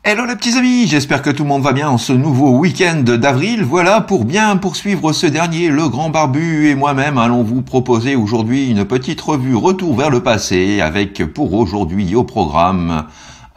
Hello les petits amis, j'espère que tout le monde va bien en ce nouveau week-end d'avril. Voilà, pour bien poursuivre ce dernier, le grand barbu et moi-même allons vous proposer aujourd'hui une petite revue retour vers le passé avec pour aujourd'hui au programme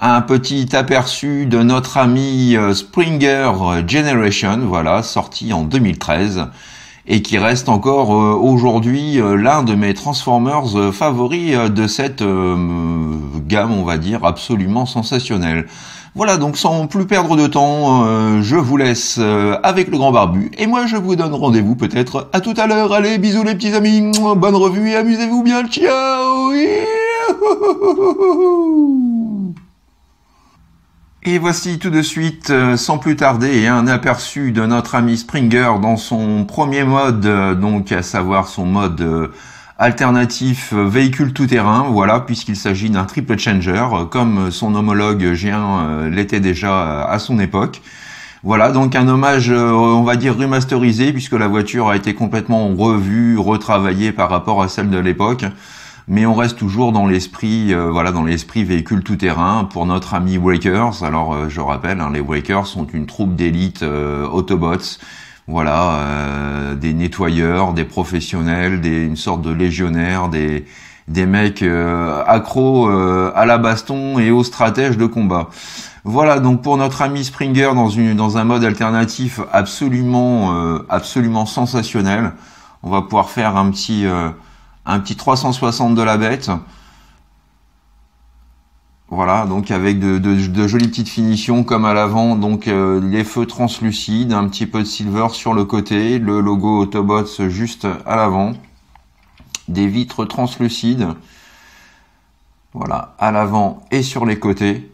un petit aperçu de notre ami Springer Generation, voilà, sorti en 2013 et qui reste encore aujourd'hui l'un de mes Transformers favoris de cette gamme, on va dire, absolument sensationnelle. Voilà, donc sans plus perdre de temps, je vous laisse avec le grand barbu, et moi je vous donne rendez-vous peut-être à tout à l'heure. Allez, bisous les petits amis, bonne revue et amusez-vous bien, ciao. Et voici tout de suite, sans plus tarder, un aperçu de notre ami Springer dans son premier mode, donc à savoir son mode alternatif véhicule tout-terrain, voilà, puisqu'il s'agit d'un triple changer, comme son homologue G1 l'était déjà à son époque. Voilà, donc un hommage, on va dire, remasterisé, puisque la voiture a été complètement revue, retravaillée par rapport à celle de l'époque. Mais on reste toujours dans l'esprit, voilà, dans l'esprit véhicule tout-terrain pour notre ami Wreckers. Alors, je rappelle, hein, les Wreckers sont une troupe d'élite Autobots. Voilà, des nettoyeurs, des professionnels, une sorte de légionnaires, des mecs accros à la baston et aux stratèges de combat. Voilà, donc pour notre ami Springer dans un mode alternatif absolument sensationnel, on va pouvoir faire un petit 360 de la bête. Voilà, donc avec de jolies petites finitions comme à l'avant, donc les feux translucides, un petit peu de silver sur le côté, le logo Autobots juste à l'avant, des vitres translucides, voilà, à l'avant et sur les côtés.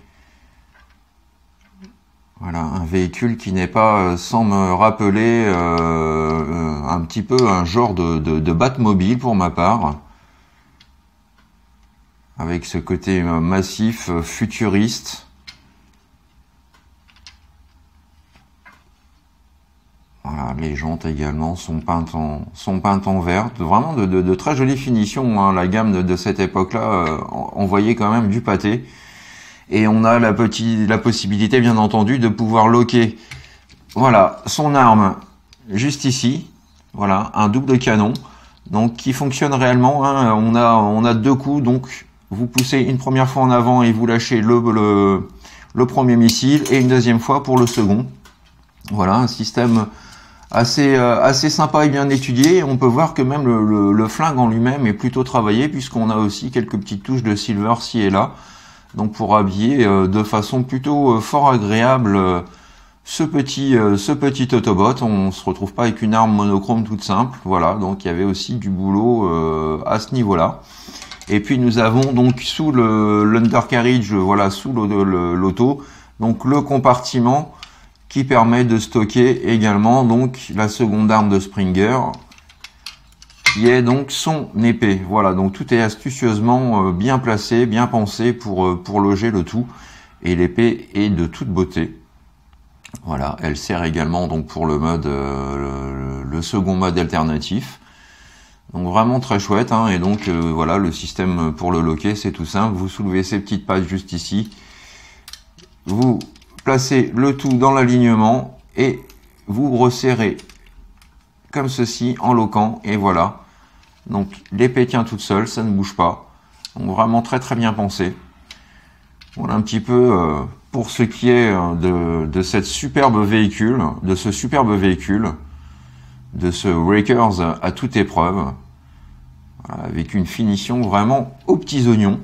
Voilà, un véhicule qui n'est pas sans me rappeler un petit peu un genre de Batmobile pour ma part, avec ce côté massif, futuriste. Voilà, les jantes également sont peintes en vert, vraiment de très jolies finitions, hein. La gamme de cette époque-là, on voyait quand même du pâté. Et on a la possibilité, bien entendu, de pouvoir loquer, voilà, son arme juste ici. Voilà, un double canon, donc qui fonctionne réellement, hein. On a deux coups, donc vous poussez une première fois en avant et vous lâchez le premier missile, et une deuxième fois pour le second. Voilà, un système assez sympa et bien étudié. On peut voir que même le flingue en lui-même est plutôt travaillé, puisqu'on a aussi quelques petites touches de silver ci et là. Donc pour habiller de façon plutôt fort agréable ce petit Autobot. On se retrouve pas avec une arme monochrome toute simple. Voilà, donc il y avait aussi du boulot à ce niveau-là. Et puis nous avons donc sous l'undercarriage, voilà, sous l'auto, donc le compartiment qui permet de stocker également donc la seconde arme de Springer, qui est donc son épée. Voilà, donc tout est astucieusement bien placé, bien pensé pour loger le tout. Et l'épée est de toute beauté. Voilà, elle sert également donc pour le mode, le second mode alternatif. Donc vraiment très chouette, hein. Et donc voilà, le système pour le loquer, c'est tout simple. Vous soulevez ces petites pattes juste ici. Vous placez le tout dans l'alignement et vous resserrez comme ceci en loquant, et voilà. Donc l'épée tient toute seule, ça ne bouge pas. Donc vraiment très bien pensé. Voilà un petit peu pour ce qui est de ce superbe véhicule, de ce Wreckers à toute épreuve. Voilà, avec une finition vraiment aux petits oignons.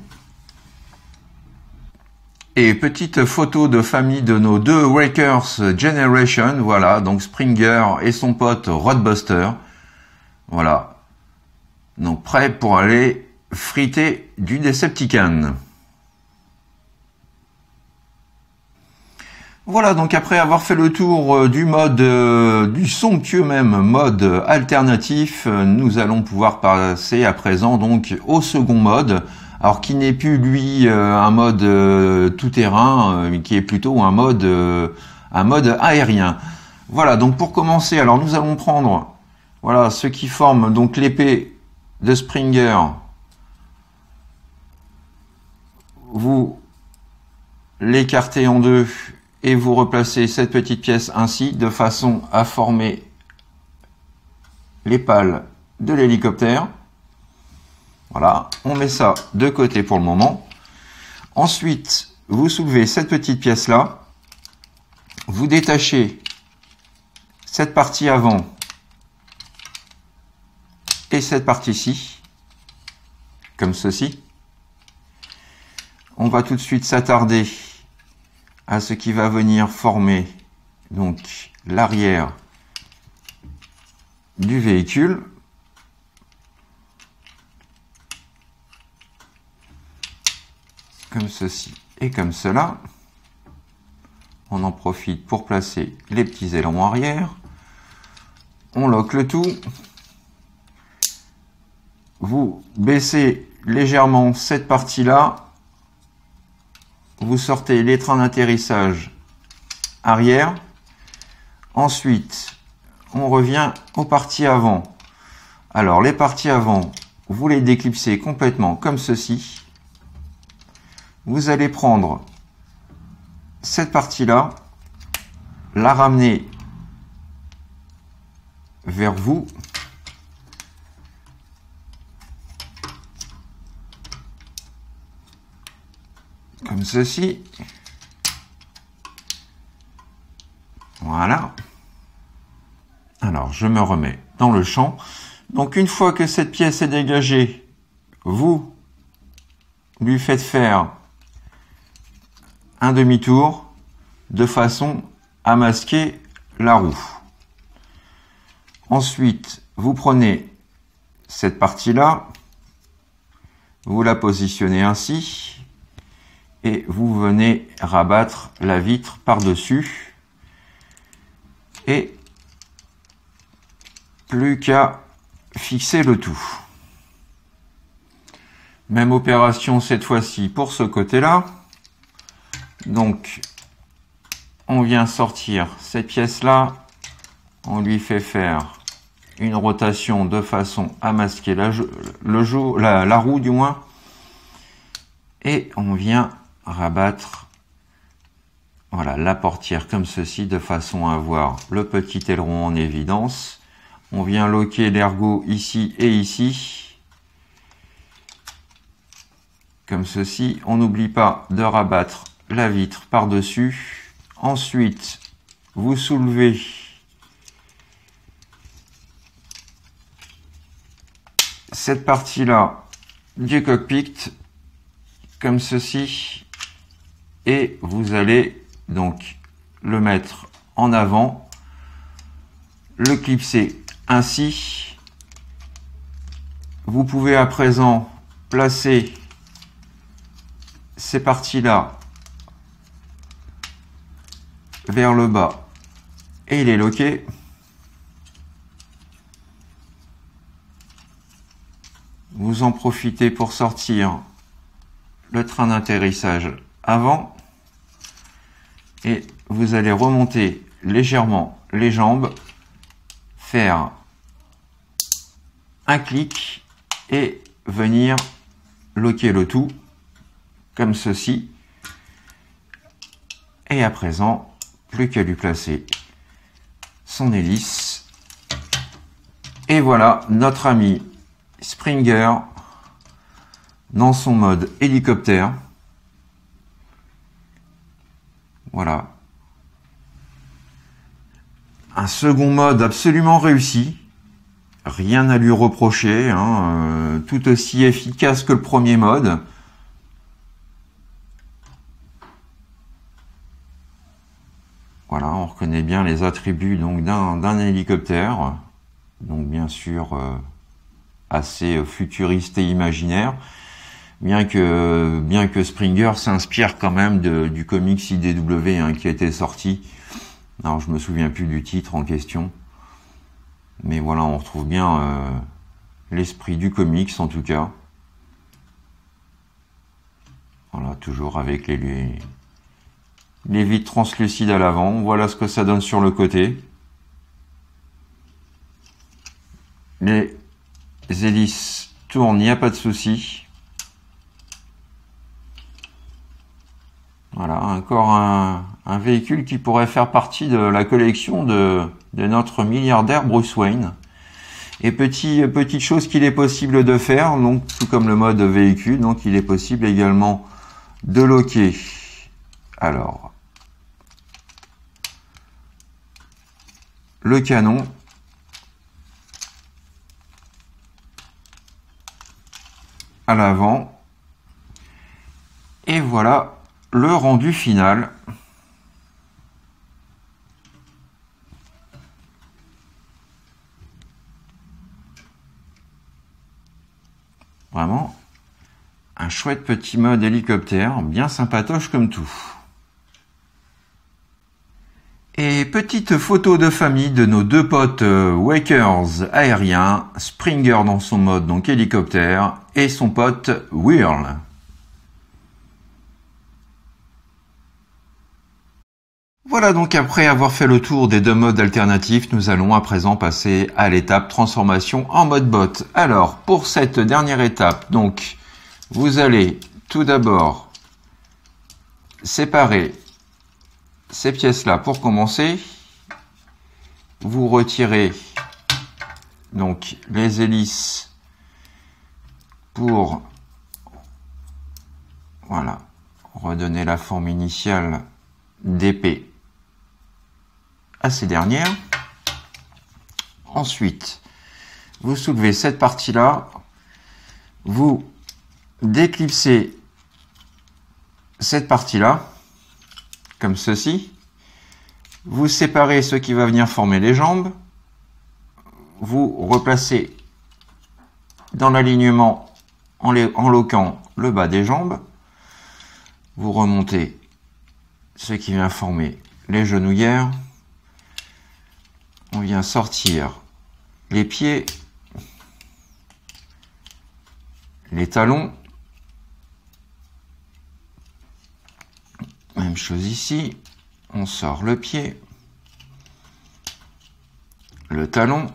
Et petite photo de famille de nos deux Wreckers Generation, voilà, donc Springer et son pote Roadbuster. Voilà. Donc prêt pour aller friter du Decepticon. Voilà, donc après avoir fait le tour du du somptueux même mode alternatif, nous allons pouvoir passer à présent donc au second mode. Alors qui n'est plus lui un mode tout-terrain, mais qui est plutôt un mode aérien. Voilà, donc pour commencer, alors nous allons prendre, voilà, ce qui forme donc l'épée de Springer. Vous l'écartez en deux et vous replacez cette petite pièce ainsi de façon à former les pales de l'hélicoptère. Voilà, on met ça de côté pour le moment. Ensuite, vous soulevez cette petite pièce là, vous détachez cette partie avant et cette partie-ci, comme ceci. On va tout de suite s'attarder à ce qui va venir former donc l'arrière du véhicule. Comme ceci et comme cela. On en profite pour placer les petits ailerons arrière. On lock le tout. Vous baissez légèrement cette partie-là. Vous sortez les trains d'atterrissage arrière. Ensuite, on revient aux parties avant. Alors, les parties avant, vous les déclipsez complètement comme ceci. Vous allez prendre cette partie-là, la ramener vers vous. Comme ceci. Voilà. Alors, je me remets dans le champ. Donc, une fois que cette pièce est dégagée, vous lui faites faire un demi-tour de façon à masquer la roue. Ensuite, vous prenez cette partie-là, vous la positionnez ainsi et vous venez rabattre la vitre par-dessus et plus qu'à fixer le tout. Même opération cette fois-ci pour ce côté-là. Donc, on vient sortir cette pièce-là, on lui fait faire une rotation de façon à masquer la roue du moins, et on vient rabattre voilà, la portière comme ceci de façon à avoir le petit aileron en évidence. On vient loquer l'ergot ici et ici, comme ceci. On n'oublie pas de rabattre la vitre par-dessus. Ensuite, vous soulevez cette partie-là du cockpit, comme ceci, et vous allez donc le mettre en avant, le clipser ainsi. Vous pouvez à présent placer ces parties-là vers le bas et les loquer. Vous en profitez pour sortir le train d'atterrissage avant et vous allez remonter légèrement les jambes, faire un clic et venir loquer le tout comme ceci. Et à présent, plus qu'à lui placer son hélice. Et voilà notre ami Springer dans son mode hélicoptère. Voilà. Un second mode absolument réussi. Rien à lui reprocher, hein, tout aussi efficace que le premier mode. Voilà, on reconnaît bien les attributs donc d'un hélicoptère, donc bien sûr assez futuriste et imaginaire, bien que Springer s'inspire quand même du comics IDW hein, qui a été sorti. Alors je me souviens plus du titre en question, mais voilà, on retrouve bien l'esprit du comics en tout cas. Voilà, toujours avec les vitres translucides à l'avant. Voilà ce que ça donne sur le côté. Les hélices tournent, il n'y a pas de souci. Voilà, encore un véhicule qui pourrait faire partie de la collection de notre milliardaire Bruce Wayne. Et petite chose qu'il est possible de faire, donc tout comme le mode véhicule, donc il est possible également de loquer. Alors, le canon. À l'avant. Et voilà le rendu final. Vraiment un chouette petit mode hélicoptère, bien sympatoche comme tout. Et petite photo de famille de nos deux potes Wakers aériens, Springer dans son mode donc hélicoptère et son pote Whirl. Voilà donc après avoir fait le tour des deux modes alternatifs, nous allons à présent passer à l'étape transformation en mode bot. Alors pour cette dernière étape, donc vous allez tout d'abord séparer ces pièces-là pour commencer. Vous retirez donc les hélices pour voilà, redonner la forme initiale d'épée à ces dernières. Ensuite, vous soulevez cette partie-là, vous déclipsez cette partie-là, comme ceci. Vous séparez ce qui va venir former les jambes. Vous replacez dans l'alignement en loquant le bas des jambes. Vous remontez ce qui vient former les genouillères. On vient sortir les pieds, les talons. Même chose ici, on sort le pied, le talon.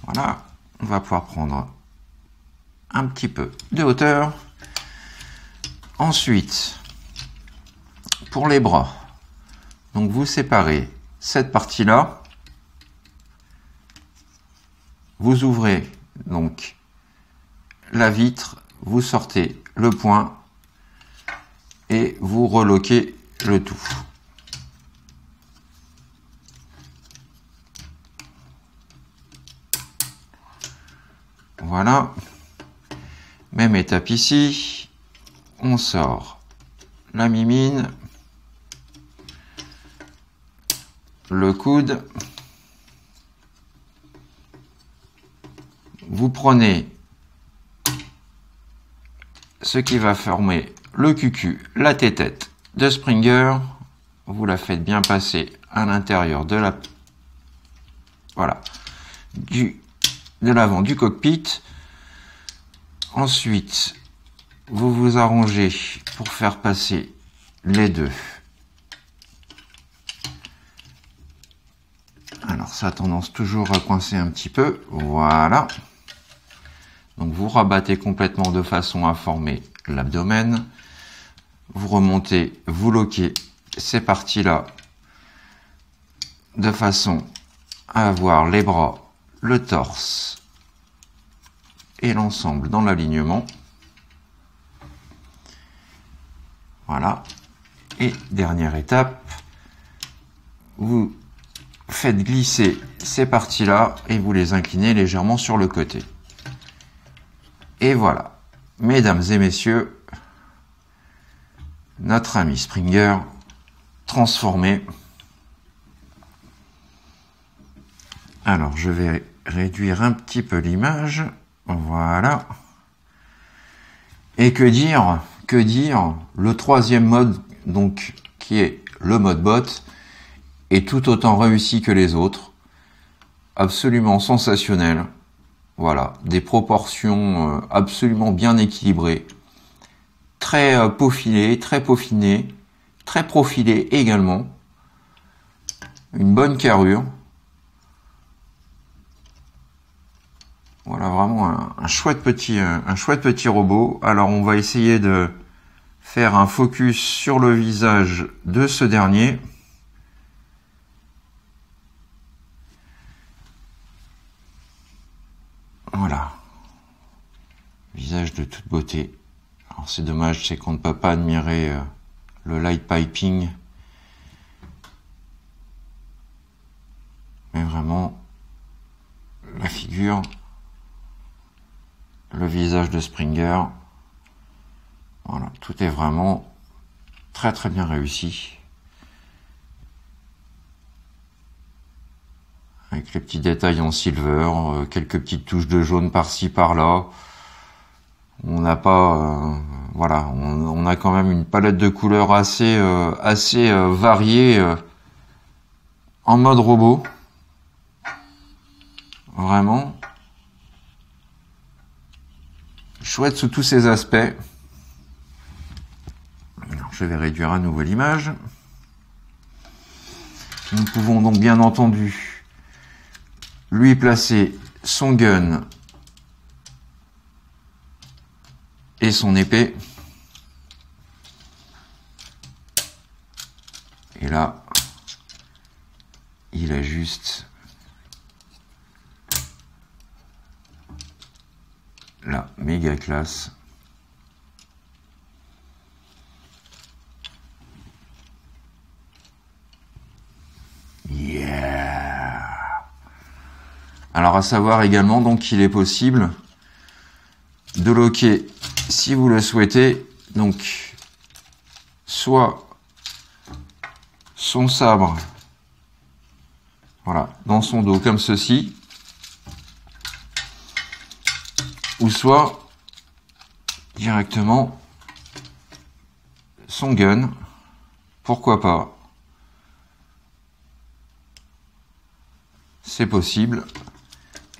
Voilà, on va pouvoir prendre un petit peu de hauteur. Ensuite, pour les bras, donc vous séparez cette partie-là, vous ouvrez donc la vitre, vous sortez le point et vous reloquez le tout. Voilà, même étape ici, on sort la mimine, le coude, vous prenez ce qui va former le cucu, la tétette de Springer, vous la faites bien passer à l'intérieur de la voilà de l'avant du cockpit. Ensuite, vous vous arrangez pour faire passer les deux. Alors ça a tendance toujours à coincer un petit peu, voilà. Donc vous rabattez complètement de façon à former l'abdomen. Vous remontez, vous loquez ces parties-là de façon à avoir les bras, le torse et l'ensemble dans l'alignement. Voilà. Et dernière étape, vous faites glisser ces parties-là et vous les inclinez légèrement sur le côté. Et voilà, mesdames et messieurs, notre ami Springer transformé. Alors, je vais réduire un petit peu l'image. Voilà. Et que dire, le troisième mode, donc, qui est le mode bot, est tout autant réussi que les autres. Absolument sensationnel. Voilà, des proportions absolument bien équilibrées. Très peaufiné, très peaufiné, très profilé également. Une bonne carrure. Voilà, vraiment un chouette petit robot. Alors, on va essayer de faire un focus sur le visage de ce dernier. Voilà. Visage de toute beauté. Alors c'est dommage, c'est qu'on ne peut pas admirer le light piping. Mais vraiment, la figure, le visage de Springer, voilà, tout est vraiment très très bien réussi. Avec les petits détails en silver, quelques petites touches de jaune par-ci par-là. On n'a pas, voilà, on a quand même une palette de couleurs assez variée en mode robot. Vraiment chouette sous tous ses aspects. Alors, je vais réduire à nouveau l'image. Nous pouvons donc bien entendu lui placer son gun et son épée. Et là, il a juste la méga classe. Yeah. Alors à savoir également donc qu'il est possible de loquer, si vous le souhaitez, donc soit son sabre, voilà, dans son dos comme ceci, ou soit directement son gun, pourquoi pas, c'est possible.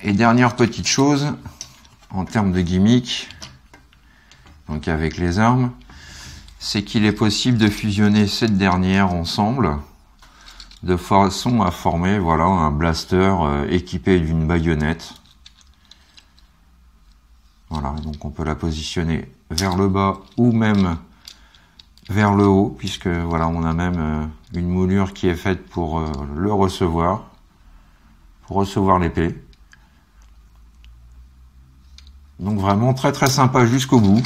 Et dernière petite chose, en termes de gimmick, donc avec les armes, c'est qu'il est possible de fusionner cette dernière ensemble, de façon à former, voilà, un blaster équipé d'une baïonnette. Voilà, donc on peut la positionner vers le bas ou même vers le haut, puisque voilà, on a même une moulure qui est faite pour le recevoir, pour recevoir l'épée. Donc vraiment très très sympa jusqu'au bout.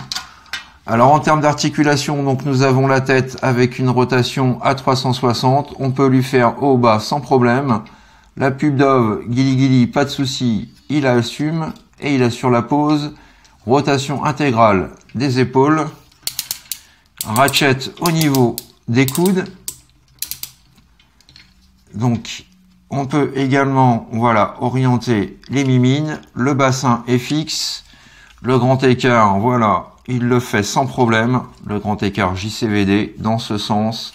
Alors en termes d'articulation, donc nous avons la tête avec une rotation à 360. On peut lui faire haut bas sans problème. La pub d'Ove, Gilly Gilly, pas de souci, il assume et il assure la pose. Rotation intégrale des épaules. Ratchet au niveau des coudes. Donc on peut également, voilà, orienter les mimines. Le bassin est fixe. Le grand écart, voilà, il le fait sans problème. Le grand écart JCVD dans ce sens.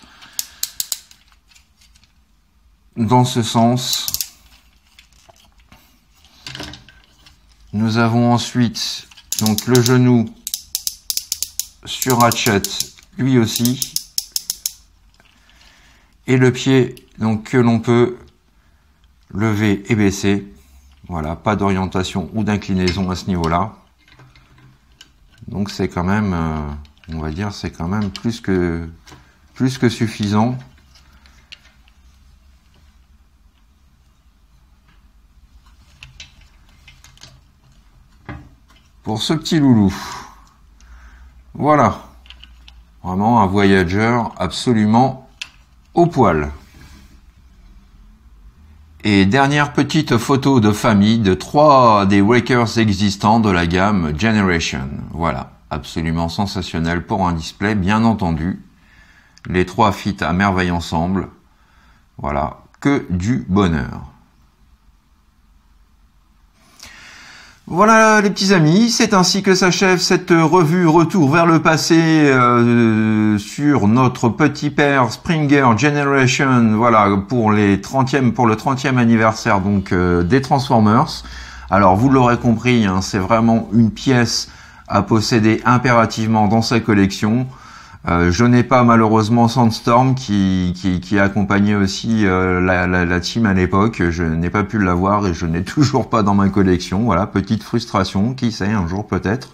Dans ce sens. Nous avons ensuite donc le genou sur Ratchet, lui aussi. Et le pied, donc que l'on peut lever et baisser. Voilà, pas d'orientation ou d'inclinaison à ce niveau-là. Donc c'est quand même, on va dire, c'est quand même plus que suffisant. Pour ce petit loulou. Voilà. Vraiment un Voyager absolument au poil. Et dernière petite photo de famille de 3 des Wakers existants de la gamme Generation. Voilà, absolument sensationnel pour un display, bien entendu. Les 3 fit à merveille ensemble. Voilà, que du bonheur. Voilà les petits amis, c'est ainsi que s'achève cette revue retour vers le passé sur notre petit père Springer Generation, voilà, pour le 30e anniversaire donc des Transformers. Alors vous l'aurez compris, hein, c'est vraiment une pièce à posséder impérativement dans sa collection. Je n'ai pas malheureusement Sandstorm qui a accompagné aussi la team à l'époque. Je n'ai pas pu l'avoir et je n'ai toujours pas dans ma collection. Voilà, petite frustration, qui sait, un jour peut-être.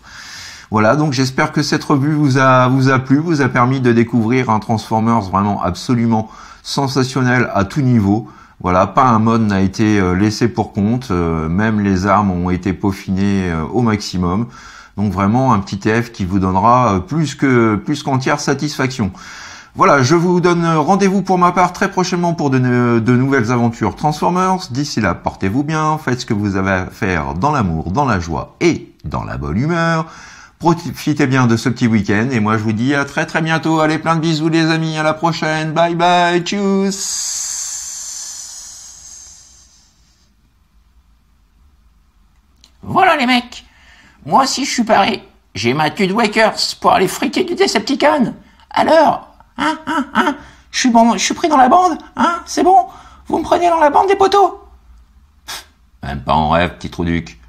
Voilà, donc j'espère que cette revue vous a plu, vous a permis de découvrir un Transformers vraiment absolument sensationnel à tout niveau. Voilà, pas un mode n'a été laissé pour compte, même les armes ont été peaufinées au maximum. Donc vraiment un petit TF qui vous donnera plus qu'entière satisfaction. Voilà, je vous donne rendez-vous pour ma part très prochainement pour de nouvelles aventures Transformers. D'ici là, portez-vous bien, faites ce que vous avez à faire dans l'amour, dans la joie et dans la bonne humeur. Profitez bien de ce petit week-end et moi je vous dis à très très bientôt. Allez, plein de bisous les amis, à la prochaine. Bye bye, tchuss. Voilà les mecs, moi aussi je suis paré. J'ai ma tude Wakers pour aller friquer du Decepticon. Alors, je suis pris dans la bande, c'est bon. Vous me prenez dans la bande des poteaux. Même pas en rêve, petit trou duc.